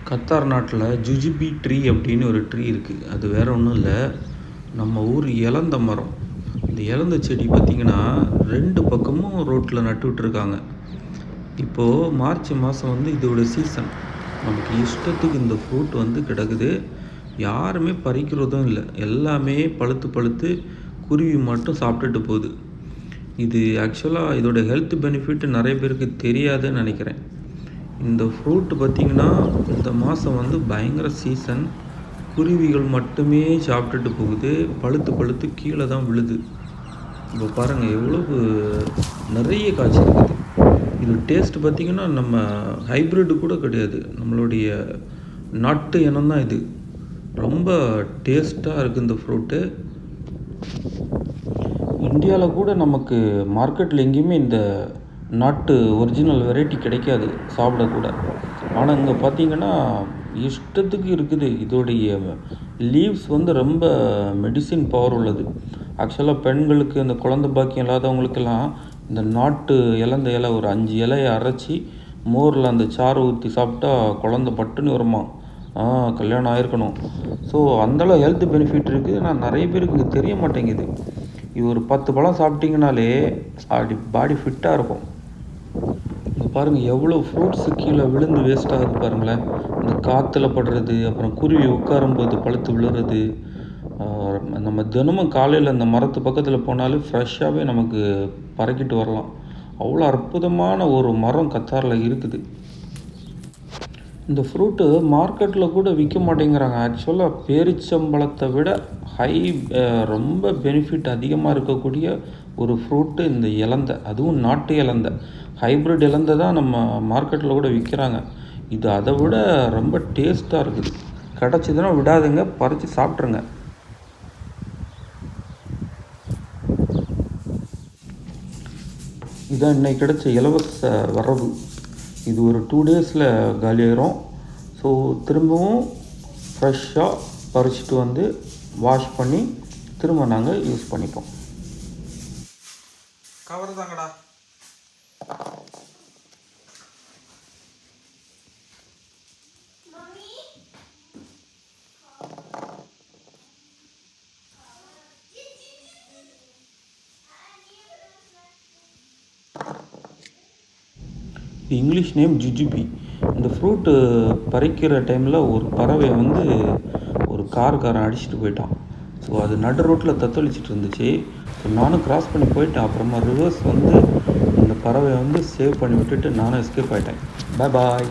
Qatar நாட்டில் ஜுஜுபி tree அப்படின்னு ஒரு ட்ரீ இருக்குது. அது வேறு ஒன்றும் இல்லை, நம்ம ஊர் இலந்த மரம். இந்த இலந்த செடி பார்த்திங்கன்னா 2 பக்கமும் ரோட்டில் நட்டு விட்டுருக்காங்க. இப்போது மார்ச் மாதம் வந்து இதோட சீசன். நமக்கு இஷ்டத்துக்கு இந்த ஃப்ரூட் வந்து கிடக்குது. யாருமே பறிக்கிறதும் இல்லை, எல்லாமே பழுத்து பழுத்து குருவி மட்டும் சாப்பிட்டுட்டு போகுது. இது ஆக்சுவலாக இதோட ஹெல்த் பெனிஃபிட் நிறைய பேருக்கு தெரியாதுன்னு நினைக்கிறேன். இந்த ஃப்ரூட் பார்த்திங்கன்னா இந்த மாதம் வந்து பயங்கர சீசன். குருவிகள் மட்டுமே சாப்பிட்டுட்டு போகுது, பழுத்து பழுத்து கீழே தான் விழுது. இப்போ பாருங்கள் எவ்வளவு நிறைய காய்ச்சி இருக்குது. இது டேஸ்ட் பார்த்திங்கன்னா நம்ம ஹைப்ரிட்டு கூட கிடையாது, நம்மளுடைய நாட்டு இனம் தான் இது. ரொம்ப டேஸ்ட்டாக இருக்குது இந்த ஃப்ரூட்டு. இந்தியாவில் கூட நமக்கு மார்க்கெட்டில் எங்கேயுமே இந்த நாட்டு ஒரிஜினல் வெரைட்டி கிடைக்காது சாப்பிடக்கூட. ஆனால் இங்கே பார்த்திங்கன்னா இஷ்டத்துக்கு இருக்குது. இதோடைய லீவ்ஸ் வந்து ரொம்ப மெடிசின் பவர் உள்ளது. ஆக்சுவலாக பெண்களுக்கு இந்த குழந்தை பாக்கியம் இல்லாதவங்களுக்கெல்லாம் இந்த நாட்டு இலந்த இலை ஒரு 5 இலையை அரைச்சி மோரில் அந்த சாறு ஊற்றி சாப்பிட்டா குழந்தை பட்டுன்னு வருமா. கல்யாணம் ஆகிருக்கணும். ஸோ அந்தளவு ஹெல்த் பெனிஃபிட் இருக்குது. ஆனால் நிறைய பேருக்கு இங்கே தெரிய மாட்டேங்குது. இது ஒரு 10 பழம் சாப்பிட்டிங்கனாலே அப்படி பாடி ஃபிட்டாக இருக்கும். இங்கே பாருங்கள் எவ்வளோ ஃப்ரூட்ஸு கீழே விழுந்து வேஸ்ட் ஆகுது பாருங்களேன். இந்த காற்றுல படுறது, அப்புறம் குருவி உட்காரும்போது பழுத்து விழுறது. நம்ம தினமும் காலையில் அந்த மரத்து பக்கத்தில் போனாலே ஃப்ரெஷ்ஷாகவே நமக்கு பறக்கிட்டு வரலாம். அவ்வளோ அற்புதமான ஒரு மரம் கத்தாரில் இருக்குது. இந்த ஃப்ரூட்டு மார்க்கெட்டில் கூட விற்க மாட்டேங்கிறாங்க. ஆக்சுவலாக பேரிச்சம்பழத்தை விட ரொம்ப பெனிஃபிட் அதிகமாக இருக்கக்கூடிய ஒரு ஃப்ரூட்டு இந்த இலந்தை. அதுவும் நாட்டு இலந்தை. ஹைப்ரிட் இலந்தை தான் நம்ம மார்க்கெட்டில் கூட விற்கிறாங்க. இது அதை விட ரொம்ப டேஸ்ட்டாக இருக்குது. கிடச்சிதுன்னா விடாதுங்க, பறித்து சாப்பிட்ருங்க. இதான் இன்றைக்கி கிடச்ச இலவச வரவு. இது ஒரு 2 டேஸில் காலியாயிரும். ஸோ திரும்பவும் ஃப்ரெஷ்ஷாக பறிச்சிட்டு வந்து வாஷ் பண்ணி திரும்ப நாங்கள் யூஸ் பண்ணிப்போம். கவர் தாங்கடா. இங்கிலீஷ் நேம் ஜுஜுபி. இந்த ஃப்ரூட்டு பறிக்கிற டைமில் ஒரு பறவை வந்து ஒரு காரன் அடிச்சுட்டு போயிட்டான். ஸோ அது நடு ரோட்டில் தத்தளிச்சிட்டு இருந்துச்சு. ஸோ நானும் கிராஸ் பண்ணி போயிட்டேன். அப்புறமா ரிவர்ஸ் வந்து இந்த பறவை வந்து சேவ் பண்ணி விட்டுட்டு நானும் எஸ்கேப் ஆகிட்டேன். பாய்.